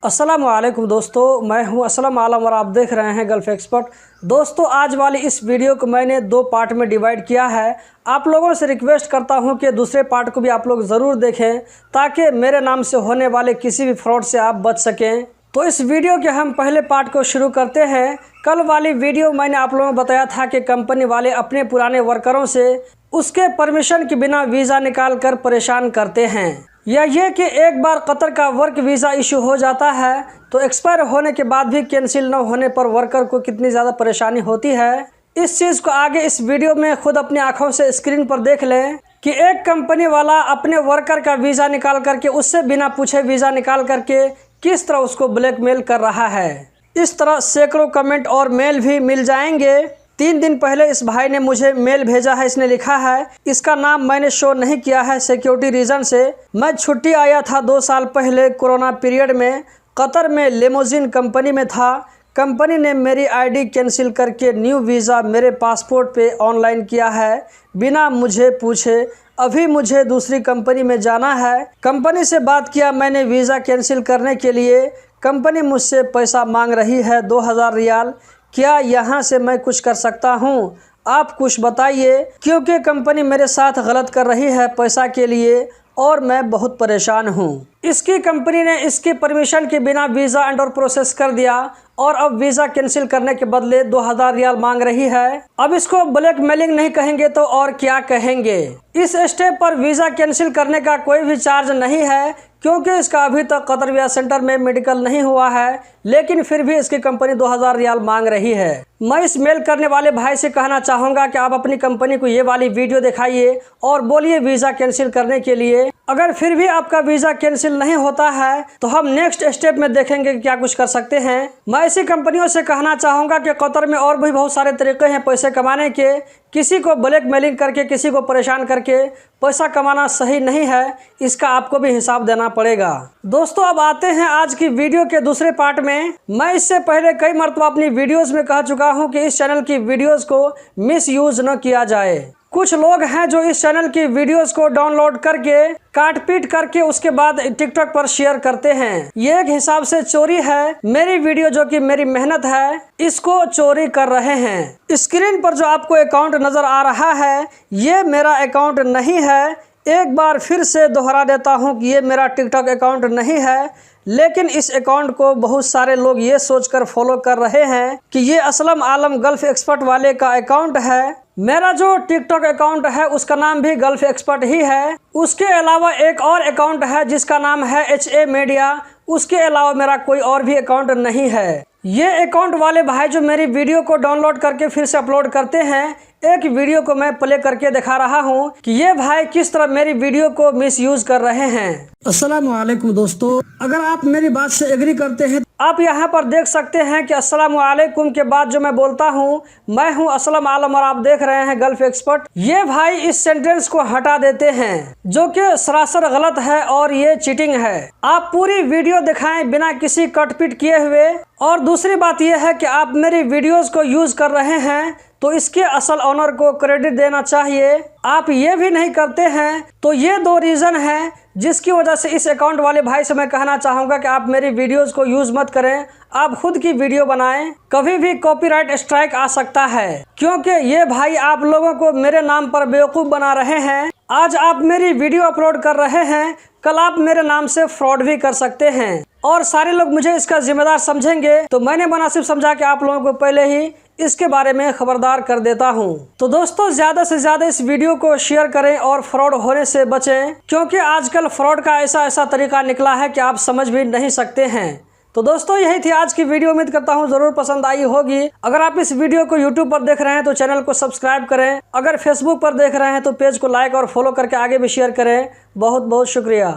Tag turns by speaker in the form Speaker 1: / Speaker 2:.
Speaker 1: अस्सलाम वालेकुम दोस्तों, मैं हूं असलम आलम और आप देख रहे हैं गल्फ़ एक्सपर्ट। दोस्तों, आज वाली इस वीडियो को मैंने दो पार्ट में डिवाइड किया है। आप लोगों से रिक्वेस्ट करता हूं कि दूसरे पार्ट को भी आप लोग ज़रूर देखें ताकि मेरे नाम से होने वाले किसी भी फ्रॉड से आप बच सकें। तो इस वीडियो के हम पहले पार्ट को शुरू करते हैं। कल वाली वीडियो मैंने आप लोगों को बताया था कि कंपनी वाले अपने पुराने वर्करों से उसके परमिशन के बिना वीज़ा निकाल कर परेशान करते हैं, या ये कि एक बार कतर का वर्क वीज़ा इशू हो जाता है तो एक्सपायर होने के बाद भी कैंसिल न होने पर वर्कर को कितनी ज़्यादा परेशानी होती है। इस चीज़ को आगे इस वीडियो में खुद अपनी आंखों से स्क्रीन पर देख लें कि एक कंपनी वाला अपने वर्कर का वीज़ा निकाल करके उससे बिना पूछे वीज़ा निकाल करके किस तरह उसको ब्लैकमेल कर रहा है। इस तरह सैकड़ों कमेंट और मेल भी मिल जाएंगे। 3 दिन पहले इस भाई ने मुझे मेल भेजा है। इसने लिखा है, इसका नाम मैंने शो नहीं किया है सिक्योरिटी रीज़न से। मैं छुट्टी आया था 2 साल पहले कोरोना पीरियड में। कतर में लिमोजिन कंपनी में था। कंपनी ने मेरी आईडी कैंसिल करके न्यू वीज़ा मेरे पासपोर्ट पे ऑनलाइन किया है बिना मुझे पूछे। अभी मुझे दूसरी कंपनी में जाना है। कंपनी से बात किया मैंने वीज़ा कैंसिल करने के लिए। कंपनी मुझसे पैसा मांग रही है 2000 रियाल। क्या यहाँ से मैं कुछ कर सकता हूँ? आप कुछ बताइए, क्योंकि कंपनी मेरे साथ गलत कर रही है पैसा के लिए और मैं बहुत परेशान हूँ। इसकी कंपनी ने इसकी परमिशन के बिना वीज़ा अंडर प्रोसेस कर दिया और अब वीज़ा कैंसिल करने के बदले 2000 रियाल मांग रही है। अब इसको ब्लैकमेलिंग नहीं कहेंगे तो और क्या कहेंगे। इस स्टेप पर वीज़ा कैंसिल करने का कोई भी चार्ज नहीं है, क्योंकि इसका अभी तक कतर वीज़ा सेंटर में मेडिकल नहीं हुआ है, लेकिन फिर भी इसकी कंपनी 2000 रियाल मांग रही है। मैं इस मेल करने वाले भाई से कहना चाहूँगा कि आप अपनी कंपनी को ये वाली वीडियो दिखाइए और बोलिए वीज़ा कैंसिल करने के लिए। अगर फिर भी आपका वीज़ा कैंसिल नहीं होता है तो हम नेक्स्ट स्टेप में देखेंगे कि क्या कुछ कर सकते हैं। मैं ऐसी कंपनियों से कहना चाहूँगा कि कतर में और भी बहुत सारे तरीके हैं पैसे कमाने के। किसी को ब्लैकमेलिंग करके, किसी को परेशान करके पैसा कमाना सही नहीं है, इसका आपको भी हिसाब देना पड़ेगा। दोस्तों, अब आते हैं आज की वीडियो के दूसरे पार्ट में। मैं इससे पहले कई मरतबा अपनी वीडियोस में कह चुका हूं कि इस चैनल की वीडियोस को मिसयूज न किया जाए। कुछ लोग हैं जो इस चैनल की वीडियोस को डाउनलोड करके काट पीट करके उसके बाद टिकटॉक पर शेयर करते हैं। ये एक हिसाब से चोरी है। मेरी वीडियो जो कि मेरी मेहनत है, इसको चोरी कर रहे हैं। स्क्रीन पर जो आपको अकाउंट नजर आ रहा है, ये मेरा अकाउंट नहीं है। एक बार फिर से दोहरा देता हूं कि ये मेरा टिकटॉक अकाउंट नहीं है, लेकिन इस अकाउंट को बहुत सारे लोग ये सोचकर फॉलो कर रहे हैं कि ये असलम आलम गल्फ़ एक्सपर्ट वाले का अकाउंट है। मेरा जो टिकटॉक अकाउंट है उसका नाम भी गल्फ़ एक्सपर्ट ही है। उसके अलावा एक और अकाउंट है जिसका नाम है HA मीडिया। उसके अलावा मेरा कोई और भी अकाउंट नहीं है। ये अकाउंट वाले भाई जो मेरी वीडियो को डाउनलोड करके फिर से अपलोड करते हैं, एक वीडियो को मैं प्ले करके दिखा रहा हूँ कि ये भाई किस तरह मेरी वीडियो को मिसयूज कर रहे हैं। अस्सलाम वालेकुम दोस्तों, अगर आप मेरी बात से एग्री करते हैं, आप यहाँ पर देख सकते हैं कि अस्सलाम वालेकुम के बाद जो मैं बोलता हूँ, मैं हूँ असलम आलम और आप देख रहे हैं गल्फ़ एक्सपर्ट। ये भाई इस सेंटेंस को हटा देते हैं, जो कि सरासर गलत है और ये चीटिंग है। आप पूरी वीडियो दिखाएं बिना किसी कटपीट किए हुए। और दूसरी बात यह है कि आप मेरी वीडियोस को यूज कर रहे हैं तो इसके असल ओनर को क्रेडिट देना चाहिए। आप ये भी नहीं करते हैं, तो ये 2 रीज़न हैं जिसकी वजह से इस अकाउंट वाले भाई से मैं कहना चाहूँगा कि आप मेरी वीडियोस को यूज़ मत करें। आप खुद की वीडियो बनाएं। कभी भी कॉपीराइट स्ट्राइक आ सकता है, क्योंकि ये भाई आप लोगों को मेरे नाम पर बेवकूफ़ बना रहे हैं। आज आप मेरी वीडियो अपलोड कर रहे हैं, कल आप मेरे नाम से फ्रॉड भी कर सकते हैं और सारे लोग मुझे इसका जिम्मेदार समझेंगे। तो मैंने मुनासिब समझा कि आप लोगों को पहले ही इसके बारे में खबरदार कर देता हूं। तो दोस्तों, ज़्यादा से ज़्यादा इस वीडियो को शेयर करें और फ्रॉड होने से बचें, क्योंकि आजकल फ्रॉड का ऐसा तरीका निकला है कि आप समझ भी नहीं सकते हैं। तो दोस्तों, यही थी आज की वीडियो। उम्मीद करता हूँ ज़रूर पसंद आई होगी। अगर आप इस वीडियो को यूट्यूब पर देख रहे हैं तो चैनल को सब्सक्राइब करें। अगर फेसबुक पर देख रहे हैं तो पेज को लाइक और फॉलो करके आगे भी शेयर करें। बहुत बहुत शुक्रिया।